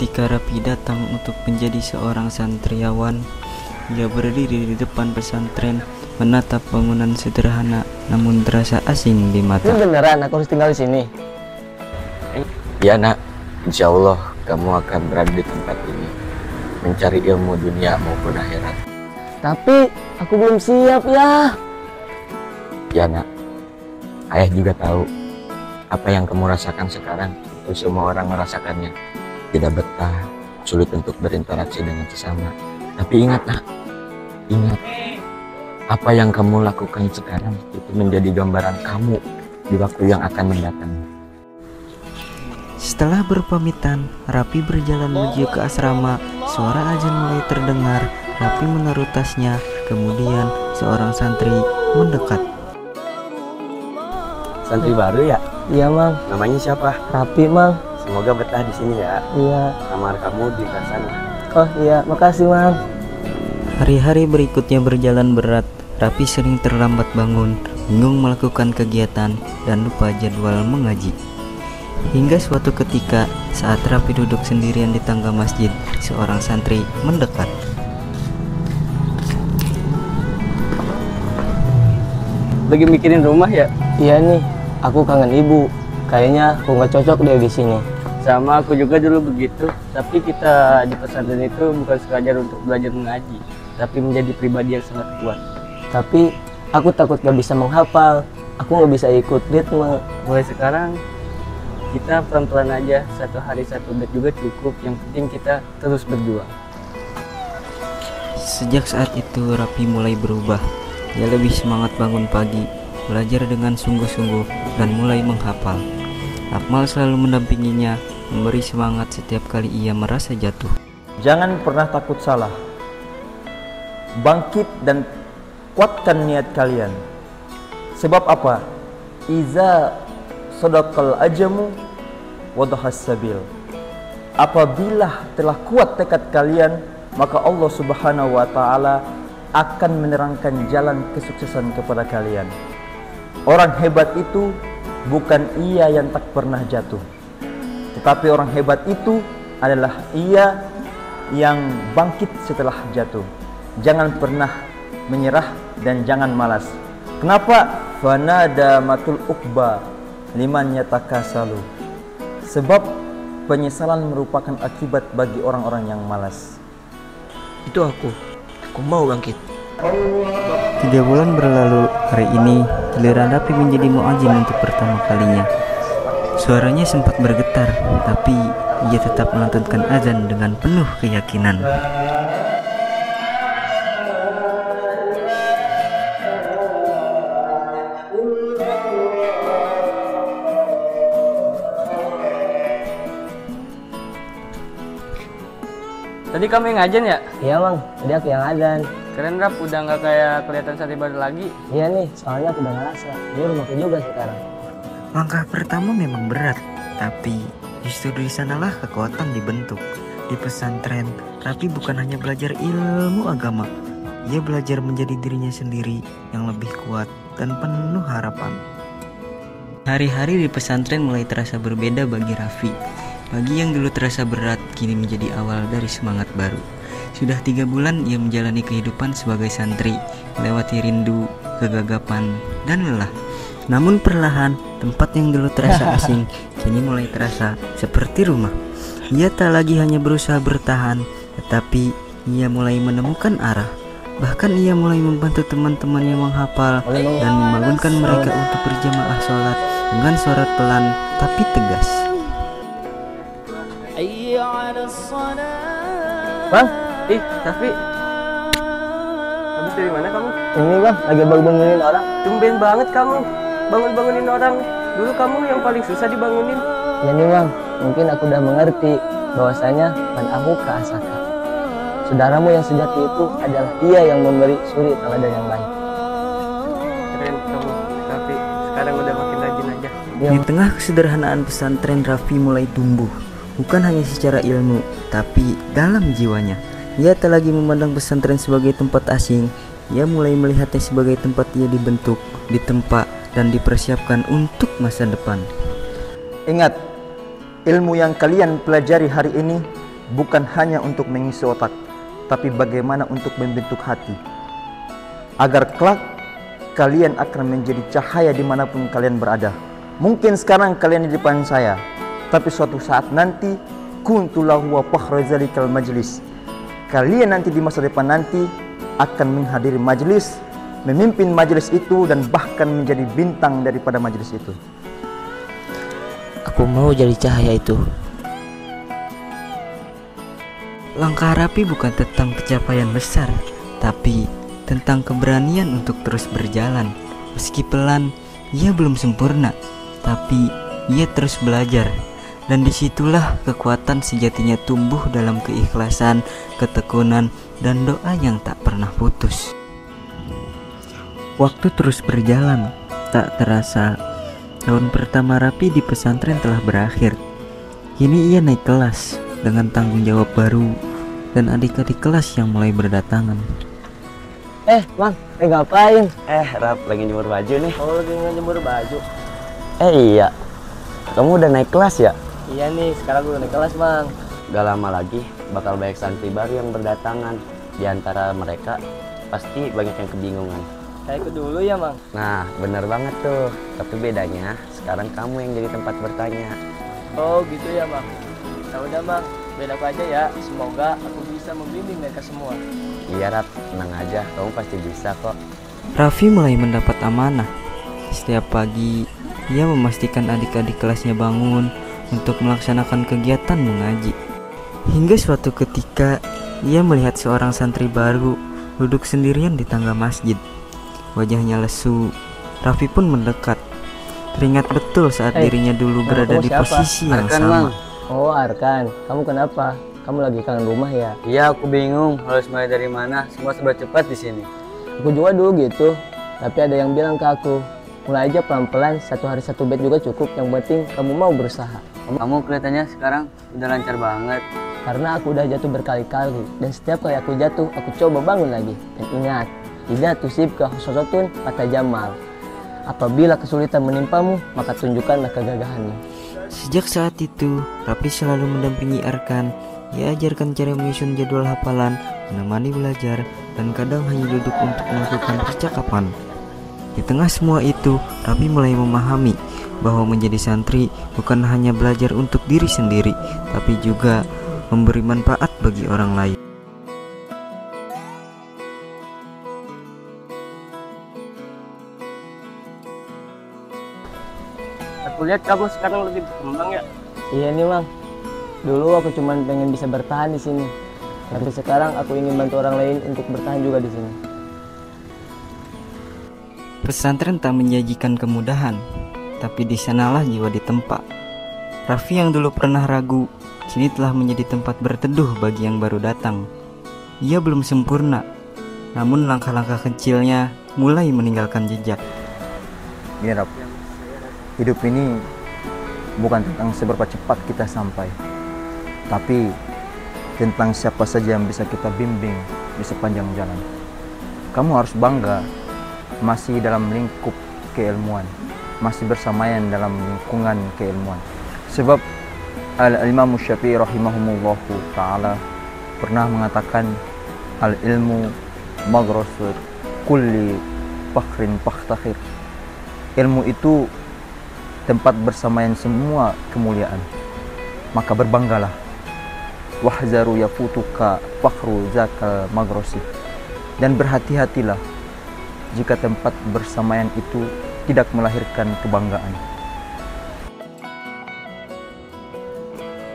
Ketika Rapi datang untuk menjadi seorang santriawan, ia berdiri di depan pesantren menatap bangunan sederhana namun terasa asing di mata. Ini beneran aku harus tinggal di sini? Ya nak, insya Allah kamu akan berada di tempat ini, mencari ilmu dunia maupun akhirat. Tapi aku belum siap ya. Ya nak, ayah juga tahu apa yang kamu rasakan sekarang itu semua orang merasakannya. Tidak betah, sulit untuk berinteraksi dengan sesama. Tapi ingat nak, ingat apa yang kamu lakukan sekarang itu menjadi gambaran kamu di waktu yang akan mendatang. Setelah berpamitan, Rapi berjalan menuju ke asrama. Suara azan mulai terdengar. Rapi menaruh tasnya. Kemudian seorang santri mendekat. Santri baru ya? Iya mang. Namanya siapa? Rapi mang. Semoga betah di sini ya. Iya. Kamar kamu di sana. Oh iya, makasih mang. Hari-hari berikutnya berjalan berat. Rapi sering terlambat bangun, bingung melakukan kegiatan, dan lupa jadwal mengaji. Hingga suatu ketika, saat Rapi duduk sendirian di tangga masjid, seorang santri mendekat. Lagi mikirin rumah ya? Iya nih, aku kangen ibu. Kayaknya aku nggak cocok deh di sini. Sama aku juga dulu begitu. Tapi kita di pesantren itu bukan sekadar untuk belajar mengaji, tapi menjadi pribadi yang sangat kuat. Tapi aku takut gak bisa menghafal. Aku nggak bisa ikut ritme. Mulai sekarang kita pelan-pelan aja, satu hari satu bait juga cukup. Yang penting kita terus berjuang. Sejak saat itu Rapi mulai berubah. Ia lebih semangat bangun pagi, belajar dengan sungguh-sungguh, dan mulai menghafal. Akmal selalu mendampinginya, memberi semangat setiap kali ia merasa jatuh. Jangan pernah takut salah. Bangkit dan kuatkan niat kalian. Sebab apa? Iza sadaqal ajamu wadahas sabil. Apabila telah kuat tekad kalian, maka Allah Subhanahu wa taala akan menerangkan jalan kesuksesan kepada kalian. Orang hebat itu bukan ia yang tak pernah jatuh, tetapi orang hebat itu adalah ia yang bangkit setelah jatuh. Jangan pernah menyerah dan jangan malas. Kenapa? Fanada matul ukba liman yatakasalu. Sebab penyesalan merupakan akibat bagi orang-orang yang malas. Itu aku mau bangkit. 3 bulan berlalu. Hari ini giliran Rapi menjadi muadzin untuk pertama kalinya. Suaranya sempat bergetar, tapi ia tetap melantunkan azan dengan penuh keyakinan. Tadi kamu yang ngajen ya? Iya bang, tadi aku yang ngajen. Keren Rap, udah nggak kayak kelihatan santri baru lagi. Iya nih, soalnya aku udah ngerasa dia rumahku juga sekarang. Langkah pertama memang berat, tapi justru dari sanalah kekuatan dibentuk. Di pesantren, Rapi bukan hanya belajar ilmu agama, ia belajar menjadi dirinya sendiri yang lebih kuat dan penuh harapan. Hari-hari di pesantren mulai terasa berbeda bagi Rafi. Pagi yang dulu terasa berat, kini menjadi awal dari semangat baru. Sudah 3 bulan ia menjalani kehidupan sebagai santri, melewati rindu, kegagapan, dan lelah. Namun perlahan, tempat yang dulu terasa asing, kini mulai terasa seperti rumah. Ia tak lagi hanya berusaha bertahan, tetapi ia mulai menemukan arah. Bahkan ia mulai membantu teman-temannya menghafal dan membangunkan mereka untuk berjamaah sholat dengan suara pelan tapi tegas. Bang, tapi habis dari mana kamu? Ini bang, lagi bangunin orang. Tumben banget kamu, bangunin orang. Dulu kamu yang paling susah dibangunin. Ya nih bang, mungkin aku udah mengerti bahwasanya man aku ke asaka. Saudaramu yang sejati itu adalah dia yang memberi suri teladan yang baik. Keren kamu, tapi sekarang udah makin rajin aja. Di tengah kesederhanaan pesantren, Rafi mulai tumbuh. Bukan hanya secara ilmu, tapi dalam jiwanya. Ia tak lagi memandang pesantren sebagai tempat asing. Ia mulai melihatnya sebagai tempat ia dibentuk, ditempa, dan dipersiapkan untuk masa depan. Ingat, ilmu yang kalian pelajari hari ini bukan hanya untuk mengisi otak, tapi bagaimana untuk membentuk hati, agar kelak kalian akan menjadi cahaya dimanapun kalian berada. Mungkin sekarang kalian di depan saya, tapi suatu saat nanti kuntu lahu wa fakhra zalikal majlis. Kalian nanti di masa depan nanti akan menghadiri majlis, memimpin majlis itu, dan bahkan menjadi bintang daripada majlis itu. Aku mau jadi cahaya itu. Langkah Raffi bukan tentang pencapaian besar, tapi tentang keberanian untuk terus berjalan. Meski pelan, ia belum sempurna, tapi ia terus belajar. Dan disitulah kekuatan sejatinya tumbuh dalam keikhlasan, ketekunan, dan doa yang tak pernah putus. Waktu terus berjalan, tak terasa tahun pertama Raffi di pesantren telah berakhir. Kini ia naik kelas dengan tanggung jawab baru dan adik-adik kelas yang mulai berdatangan. Bang, ngapain? Rap, lagi jemur baju nih. Oh, lagi ngejemur baju. Iya, kamu udah naik kelas ya? Iya nih, sekarang gue naik kelas, Bang. Gak lama lagi bakal banyak santri baru yang berdatangan. Di antara mereka pasti banyak yang kebingungan. Saya ikut dulu ya, Bang. Nah, bener banget tuh. Tapi bedanya sekarang kamu yang jadi tempat bertanya. Oh, gitu ya, Bang. Ya udah, Bang. Bedaku aja ya. Semoga aku bisa membimbing mereka semua. Iya, Rap, tenang aja. Kamu pasti bisa kok. Raffi mulai mendapat amanah. Setiap pagi, ia memastikan adik-adik kelasnya bangun untuk melaksanakan kegiatan mengaji. Hingga suatu ketika, ia melihat seorang santri baru duduk sendirian di tangga masjid. Wajahnya lesu. Raffi pun mendekat. Teringat betul saat dirinya dulu berada di posisi yang Arkan, sama. Bang. Oh, Arkan, kamu kenapa? Kamu lagi kangen rumah ya? Iya, aku bingung harus mulai dari mana. Semua serba cepat di sini. Aku juga dulu gitu. Tapi ada yang bilang ke aku, mulai aja pelan-pelan, satu hari satu bed juga cukup. Yang penting kamu mau berusaha. Kamu kelihatannya sekarang udah lancar banget. Karena aku udah jatuh berkali-kali, dan setiap kali aku jatuh, aku coba bangun lagi. Dan ingat, tidak tusibka khusnatun fata jamal. Apabila kesulitan menimpamu, maka tunjukkanlah kegagahanmu. Sejak saat itu, Raffi selalu mendampingi Arkan. Ia ajarkan cara menyusun jadwal hafalan, menemani belajar, dan kadang hanya duduk untuk melakukan percakapan. Di tengah semua itu, Raffi mulai memahami bahwa menjadi santri bukan hanya belajar untuk diri sendiri, tapi juga memberi manfaat bagi orang lain. Aku lihat kamu sekarang lebih berkembang ya. Iya nih, Bang. Dulu aku cuma pengen bisa bertahan di sini, tapi sekarang aku ingin bantu orang lain untuk bertahan juga di sini. Pesantren tak menjanjikan kemudahan, tapi di sanalah jiwa ditempa. Raffi yang dulu pernah ragu, kini telah menjadi tempat berteduh bagi yang baru datang. Ia belum sempurna, namun langkah-langkah kecilnya mulai meninggalkan jejak. Gini, Rap, hidup ini bukan tentang seberapa cepat kita sampai, tapi tentang siapa saja yang bisa kita bimbing di sepanjang jalan. Kamu harus bangga masih dalam lingkup keilmuan, masih bersamaan dalam lingkungan keilmuan. Sebab Al-Imam Syafi'i rahimahumullahu ta'ala pernah mengatakan, al-ilmu maghrasut kulli fakhrin fakhtakhir. Ilmu itu tempat bersamaan semua kemuliaan, maka berbanggalah. Wahzaru yafutuka fakhru zakal maghrosi. Dan berhati-hatilah jika tempat bersamaan itu tidak melahirkan kebanggaan.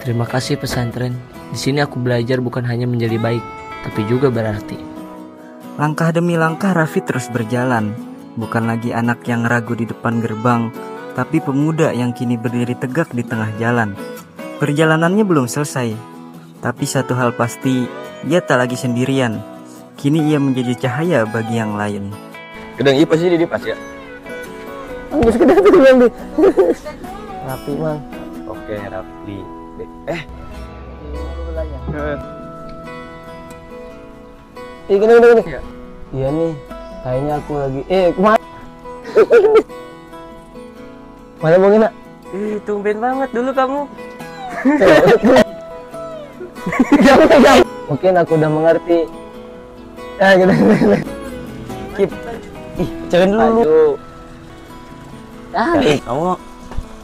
Terima kasih pesantren. Di sini aku belajar bukan hanya menjadi baik, tapi juga berarti. Langkah demi langkah Raffi terus berjalan. Bukan lagi anak yang ragu di depan gerbang, tapi pemuda yang kini berdiri tegak di tengah jalan. Perjalanannya belum selesai, tapi satu hal pasti, ia tak lagi sendirian. Kini ia menjadi cahaya bagi yang lain. Gedang ini pasti di pas ya? Ambil sekedar itu Bang. Rapi, Bang. Oke, Raffi. Gini. Iya nih, kayaknya aku lagi mana mau ngina? Tumben banget dulu kamu. Mungkin aku udah mengerti. Ya gitu. Kip. Ih, jangan dulu. Aduh. Kamu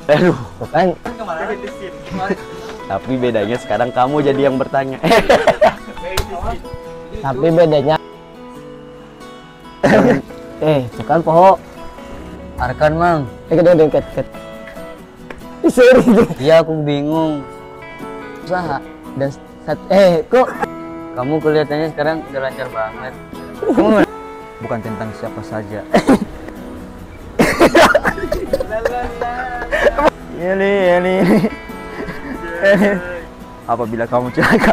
aduh, Bukan. tapi bedanya sekarang kamu jadi yang bertanya. Tapi bedanya. Bukan poho. Arkan mang. Ket. Sorry. Iya aku bingung. Usaha dan kok Kamu kelihatannya sekarang udah lancar banget. Bukan tentang siapa saja. Ini. Apabila kamu celaka,